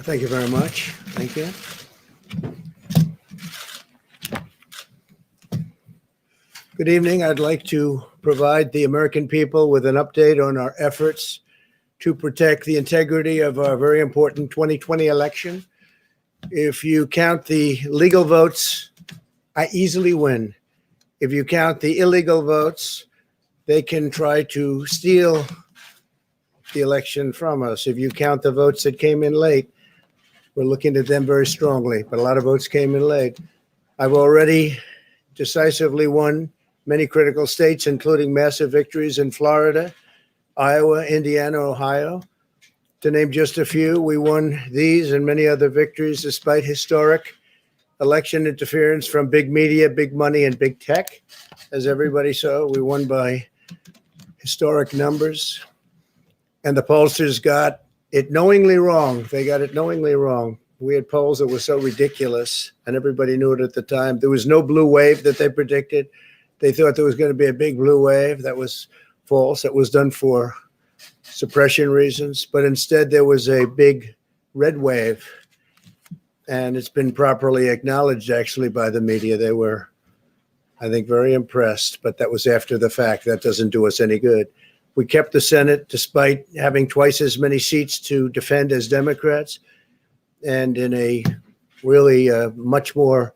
Thank you very much. Thank you. Good evening. I'd like to provide the American people with an update on our efforts to protect the integrity of our very important 2020 election. If you count the legal votes, I easily win. If you count the illegal votes, they can try to steal the election from us. If you count the votes that came in late, we're looking at them very strongly, but a lot of votes came in late. I've already decisively won many critical states, including massive victories in Florida, Iowa, Indiana, Ohio. To name just a few, we won these and many other victories despite historic election interference from big media, big money, and big tech. As everybody saw, we won by historic numbers. And the pollsters got it knowingly wrong. They got it knowingly wrong. We had polls that were so ridiculous, and everybody knew it at the time. There was no blue wave that they predicted. They thought there was going to be a big blue wave. That was false. That was done for suppression reasons. But instead, there was a big red wave. And it's been properly acknowledged, actually, by the media. They were, I think, very impressed. But that was after the fact. That doesn't do us any good. We kept the Senate despite having twice as many seats to defend as Democrats. And in a really much more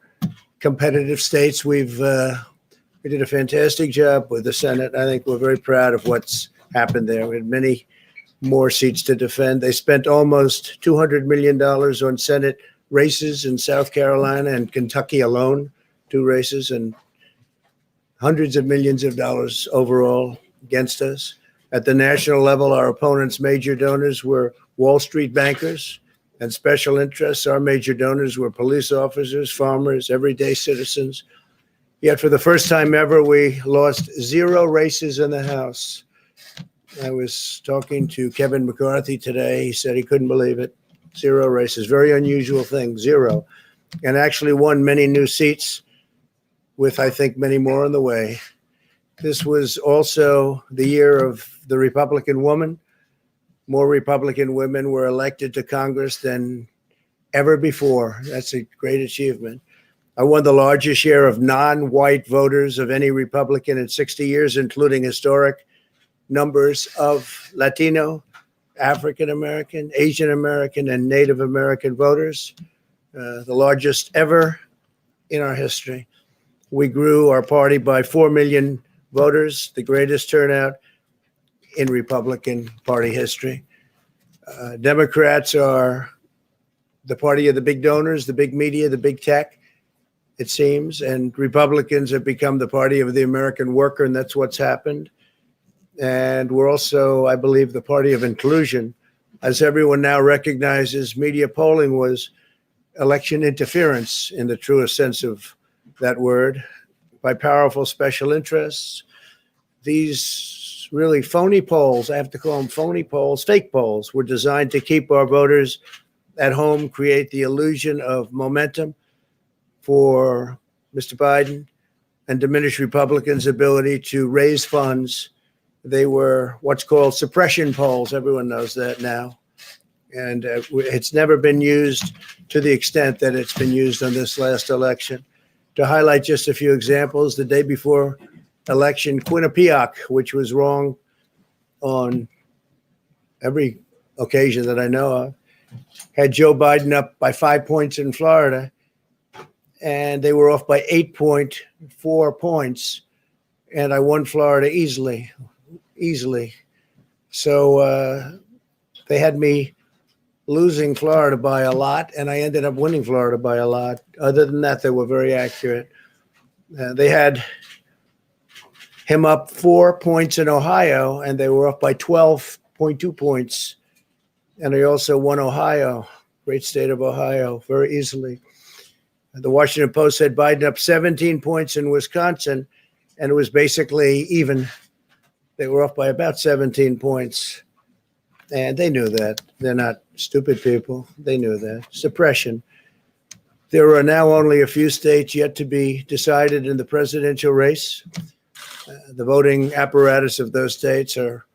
competitive states, we did a fantastic job with the Senate. I think we're very proud of what's happened there. We had many more seats to defend. They spent almost $200 million on Senate races in South Carolina and Kentucky alone, 2 races, and hundreds of millions of dollars overall against us. At the national level, our opponents' major donors were Wall Street bankers and special interests. Our major donors were police officers, farmers, everyday citizens. Yet for the first time ever, we lost 0 races in the House. I was talking to Kevin McCarthy today. He said he couldn't believe it. 0 races, very unusual thing, 0. And actually won many new seats with, I think, many more on the way. This was also the year of the Republican woman. More Republican women were elected to Congress than ever before. That's a great achievement. I won the largest share of non-white voters of any Republican in 60 years, including historic numbers of Latino, African American, Asian American, and Native American voters, the largest ever in our history. We grew our party by 4 million voters, the greatest turnout in Republican Party history. Democrats are the party of the big donors, the big media, the big tech, it seems, and Republicans have become the party of the American worker, and that's what's happened. And we're also, I believe, the party of inclusion. As everyone now recognizes, media polling was election interference in the truest sense of that word by powerful special interests. These really phony polls, I have to call them phony polls, fake polls, were designed to keep our voters at home, create the illusion of momentum for Mr. Biden, and diminish Republicans' ability to raise funds. They were what's called suppression polls. Everyone knows that now. And it's never been used to the extent that it's been used on this last election. To highlight just a few examples, the day before election, Quinnipiac, which was wrong on every occasion that I know of, had Joe Biden up by 5 points in Florida, and they were off by 8.4 points, and I won Florida easily. So they had me losing Florida by a lot, and I ended up winning Florida by a lot. Other than that, they were very accurate. They had him up 4 points in Ohio, and they were up by 12.2 points. And they also won Ohio, great state of Ohio, very easily. The Washington Post said Biden up 17 points in Wisconsin, and it was basically even. They were off by about 17 points. And they knew that. They're not stupid people. They knew that. Suppression. There are now only a few states yet to be decided in the presidential race. The voting apparatus of those states are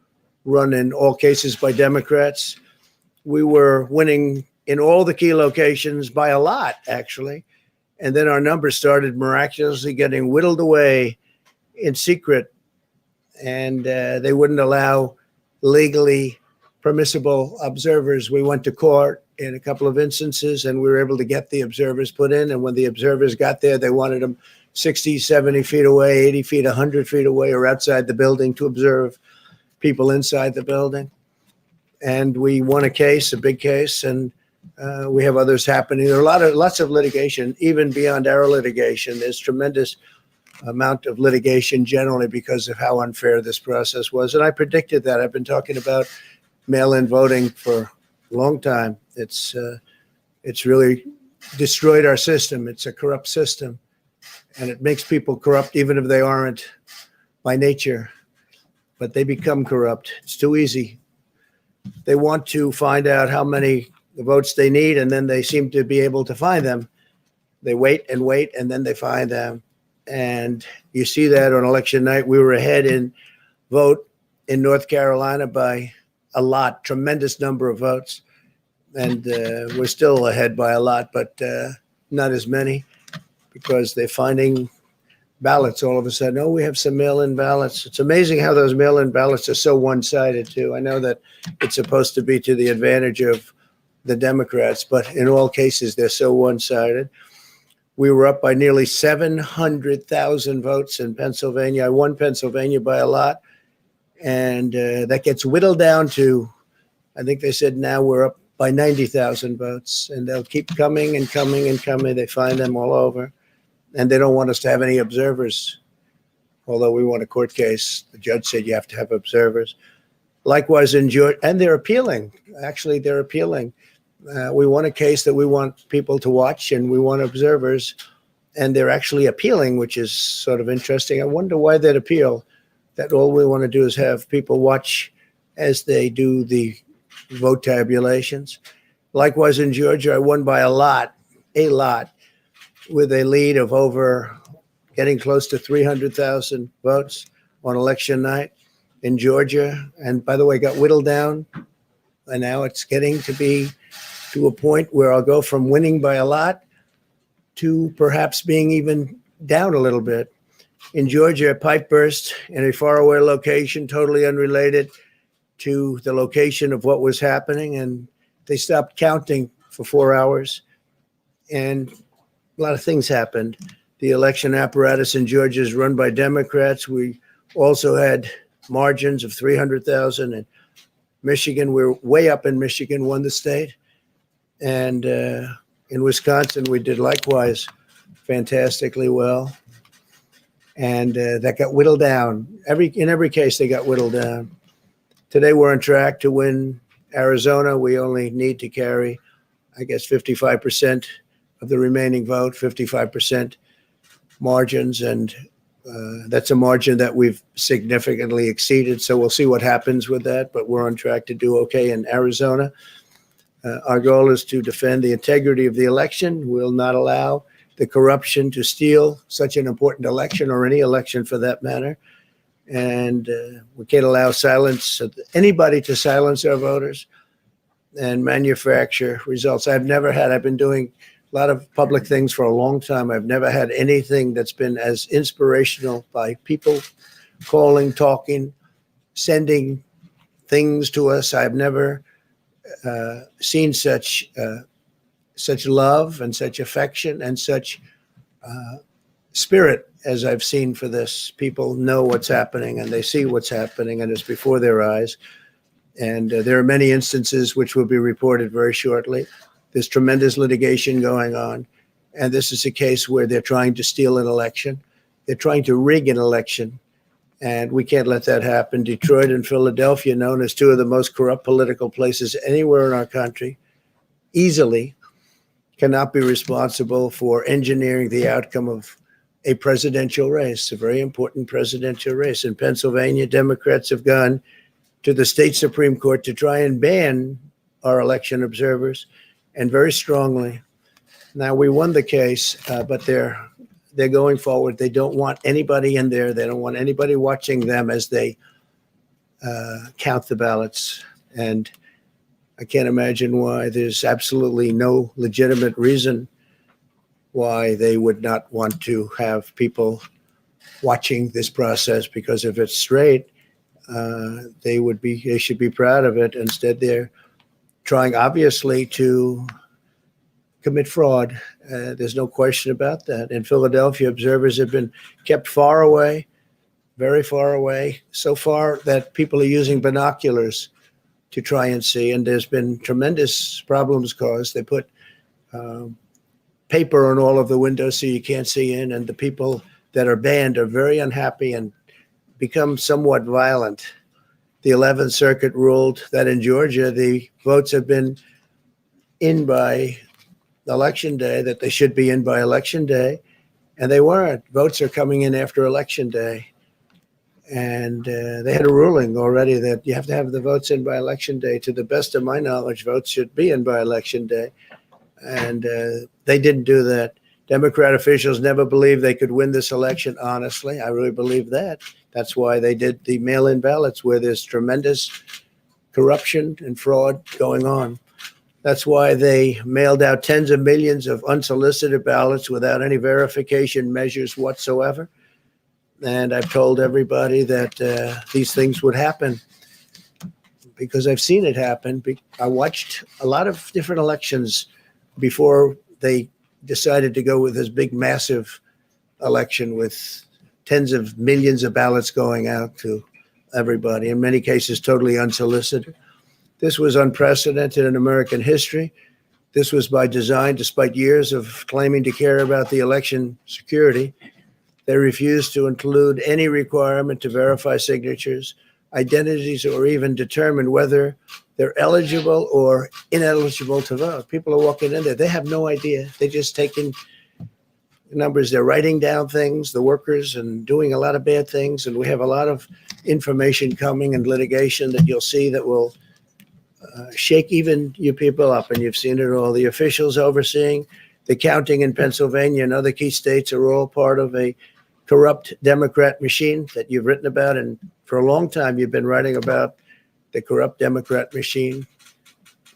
run in all cases by Democrats. We were winning in all the key locations by a lot, actually. And then our numbers started miraculously getting whittled away in secret, and they wouldn't allow legally permissible observers. We went to court in a couple of instances, and we were able to get the observers put in. And when the observers got there, they wanted them 60, 70 feet away, 80 feet, 100 feet away, or outside the building to observe people inside the building. And we won a case, a big case, and we have others happening. There are lots of litigation, even beyond our litigation. There's tremendous amount of litigation generally because of how unfair this process was. And I predicted that. I've been talking about mail-in voting for a long time. It's really destroyed our system. It's a corrupt system, and it makes people corrupt even if they aren't by nature, but they become corrupt. It's too easy. They want to find out how many votes they need, and then they seem to be able to find them. They wait, and then they find them. And you see that on election night. We were ahead in vote in North Carolina by a lot, tremendous number of votes. And we're still ahead by a lot, but not as many, because they're finding ballots all of a sudden. Oh, we have some mail-in ballots. It's amazing how those mail-in ballots are so one-sided, too. I know that it's supposed to be to the advantage of the Democrats, but in all cases, they're so one-sided. We were up by nearly 700,000 votes in Pennsylvania. I won Pennsylvania by a lot, and that gets whittled down to, I think they said now we're up by 90,000 votes, and they'll keep coming and coming and coming. They find them all over, and they don't want us to have any observers, although we won a court case. The judge said you have to have observers. Likewise in Georgia, and they're appealing. Actually, they're appealing. We won a case that we want people to watch, and we want observers, and they're actually appealing, which is sort of interesting. I wonder why they'd appeal, that all we want to do is have people watch as they do the vote tabulations. Likewise in Georgia, I won by a lot, with a lead of over getting close to 300,000 votes on election night in Georgia. And by the way, got whittled down, and now it's getting to be to a point where I'll go from winning by a lot to perhaps being even down a little bit. In Georgia, a pipe burst in a faraway location, totally unrelated to the location of what was happening, and they stopped counting for 4 hours, and a lot of things happened. The election apparatus in Georgia is run by Democrats. We also had margins of 300,000 in Michigan. We're way up in Michigan, won the state. And in Wisconsin, we did likewise fantastically well. And that got whittled down. In every case, they got whittled down. Today, we're on track to win Arizona. We only need to carry, I guess, 55% of the remaining vote, 55% margins. And that's a margin that we've significantly exceeded. So we'll see what happens with that. But we're on track to do okay in Arizona. Our goal is to defend the integrity of the election. We'll not allow the corruption to steal such an important election, or any election for that matter. And we can't allow anybody to silence our voters and manufacture results. I've been doing a lot of public things for a long time. I've never had anything that's been as inspirational, by people calling, talking, sending things to us. I've never seen such love and such affection and such spirit as I've seen for this. People know what's happening, and they see what's happening, and it's before their eyes. And there are many instances which will be reported very shortly. There's tremendous litigation going on, and this is a case where they're trying to steal an election. They're trying to rig an election, and we can't let that happen. Detroit and Philadelphia, known as two of the most corrupt political places anywhere in our country, easily cannot be responsible for engineering the outcome of a presidential race, a very important presidential race. In Pennsylvania, Democrats have gone to the state Supreme Court to try and ban our election observers, and very strongly. Now, we won the case, but they're going forward. They don't want anybody in there. They don't want anybody watching them as they count the ballots. And I can't imagine why. There's absolutely no legitimate reason why they would not want to have people watching this process, because if it's straight, they should be proud of it. Instead, they're trying, obviously, to commit fraud. There's no question about that. In Philadelphia, observers have been kept far away, very far away, so far that people are using binoculars to try and see. And there's been tremendous problems caused. They put paper on all of the windows so you can't see in. And the people that are banned are very unhappy and become somewhat violent. The 11th Circuit ruled that in Georgia, the votes have been in by Election Day, that they should be in by Election Day, and they weren't. Votes are coming in after Election Day. And they had a ruling already that you have to have the votes in by Election Day. To the best of my knowledge, votes should be in by Election Day. And they didn't do that. Democrat officials never believed they could win this election, honestly. I really believe that. That's why they did the mail-in ballots, where there's tremendous corruption and fraud going on. That's why they mailed out tens of millions of unsolicited ballots without any verification measures whatsoever. And I've told everybody that these things would happen because I've seen it happen. I watched a lot of different elections before they decided to go with this big, massive election with tens of millions of ballots going out to everybody, in many cases totally unsolicited. This was unprecedented in American history. This was by design, despite years of claiming to care about the election security. They refused to include any requirement to verify signatures, identities, or even determine whether they're eligible or ineligible to vote. People are walking in there. They have no idea. They're just taking numbers. They're writing down things, the workers, and doing a lot of bad things. And we have a lot of information coming and litigation that you'll see that will shake even you people up. And you've seen it all. The officials overseeing the counting in Pennsylvania and other key states are all part of a corrupt Democrat machine that you've written about. And for a long time, you've been writing about the corrupt Democrat machine.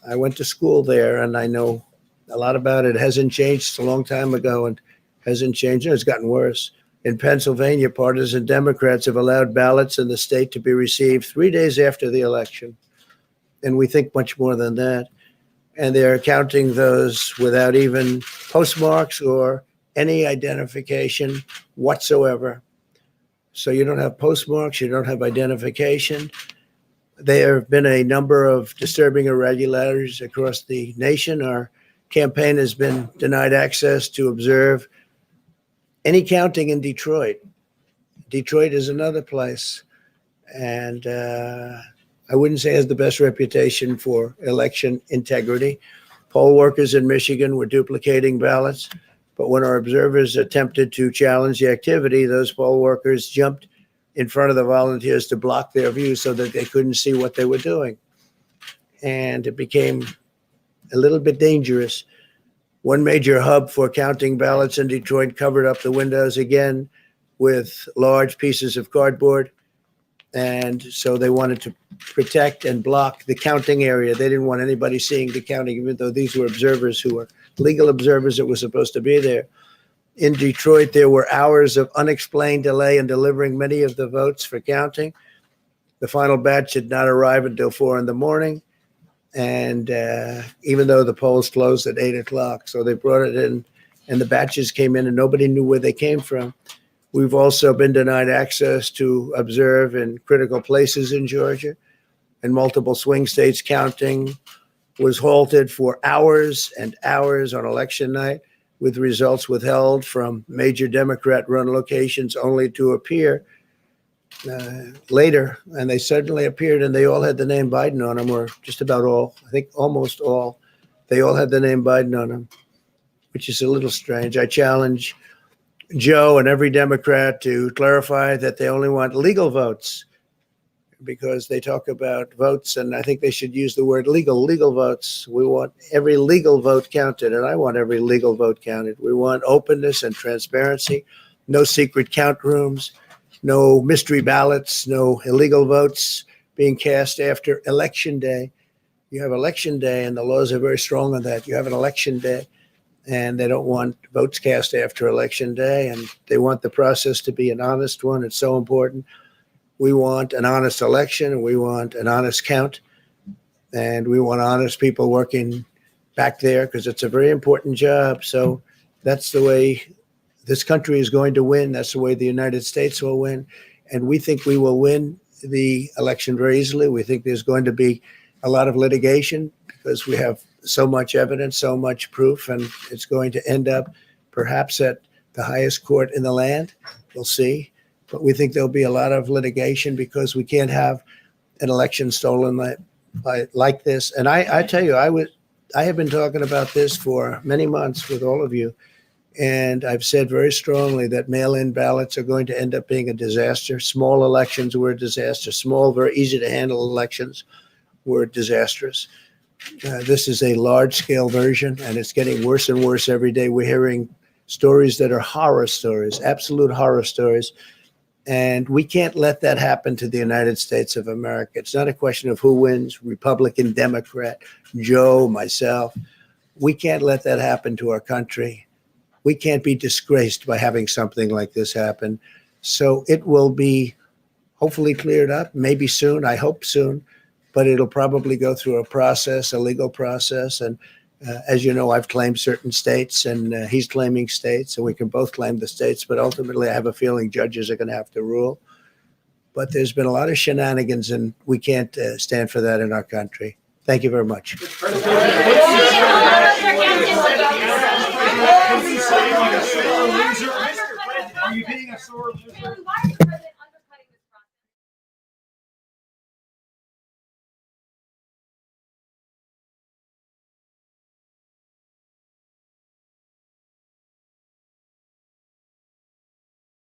I went to school there and I know a lot about it. It hasn't changed. It's a long time ago and hasn't changed. It's gotten worse. In Pennsylvania, partisan Democrats have allowed ballots in the state to be received 3 days after the election. And we think much more than that. And they're counting those without even postmarks or any identification whatsoever. So you don't have postmarks, you don't have identification. There have been a number of disturbing irregularities across the nation. Our campaign has been denied access to observe any counting in Detroit. Detroit is another place. And I wouldn't say it has the best reputation for election integrity. Poll workers in Michigan were duplicating ballots. But when our observers attempted to challenge the activity, those poll workers jumped in front of the volunteers to block their view so that they couldn't see what they were doing. And it became a little bit dangerous. One major hub for counting ballots in Detroit covered up the windows again with large pieces of cardboard. And so they wanted to protect and block the counting area. They didn't want anybody seeing the counting, even though these were observers who were legal observers that were supposed to be there. In Detroit, there were hours of unexplained delay in delivering many of the votes for counting. The final batch did not arrive until 4 a.m. And even though the polls closed at 8 o'clock, so they brought it in and the batches came in and nobody knew where they came from. We've also been denied access to observe in critical places in Georgia. In multiple swing states, counting was halted for hours and hours on election night, with results withheld from major Democrat-run locations only to appear later. And they suddenly appeared and they all had the name Biden on them, or just about all, I think almost all. They all had the name Biden on them, which is a little strange. I challenge Joe and every Democrat to clarify that they only want legal votes, because they talk about votes, and I think they should use the word legal votes. We want every legal vote counted, and I want every legal vote counted. We want openness and transparency, no secret count rooms, no mystery ballots, no illegal votes being cast after Election Day. You have election day, and the laws are very strong on that. You have an election day, and they don't want votes cast after election day, and they want the process to be an honest one. It's so important. We want an honest election, and we want an honest count, and we want honest people working back there because it's a very important job. So that's the way this country is going to win. That's the way the United States will win. And we think we will win the election very easily. We think there's going to be a lot of litigation because we have so much evidence, so much proof, and it's going to end up perhaps at the highest court in the land. We'll see. But we think there'll be a lot of litigation because we can't have an election stolen like this. And I tell you, I have been talking about this for many months with all of you. And I've said very strongly that mail-in ballots are going to end up being a disaster. Small elections were a disaster. Small, very easy to handle elections were disastrous. This is a large-scale version, and it's getting worse and worse every day. We're hearing stories that are horror stories, absolute horror stories. And we can't let that happen to the United States of America. It's not a question of who wins, Republican, Democrat, Joe, myself. We can't let that happen to our country. We can't be disgraced by having something like this happen. So it will be hopefully cleared up, maybe soon, I hope soon, but it'll probably go through a process, a legal process. And as you know, I've claimed certain states, and he's claiming states, and we can both claim the states. But ultimately, I have a feeling judges are going to have to rule. But there's been a lot of shenanigans, and we can't stand for that in our country. Thank you very much. Are you being a sore loser?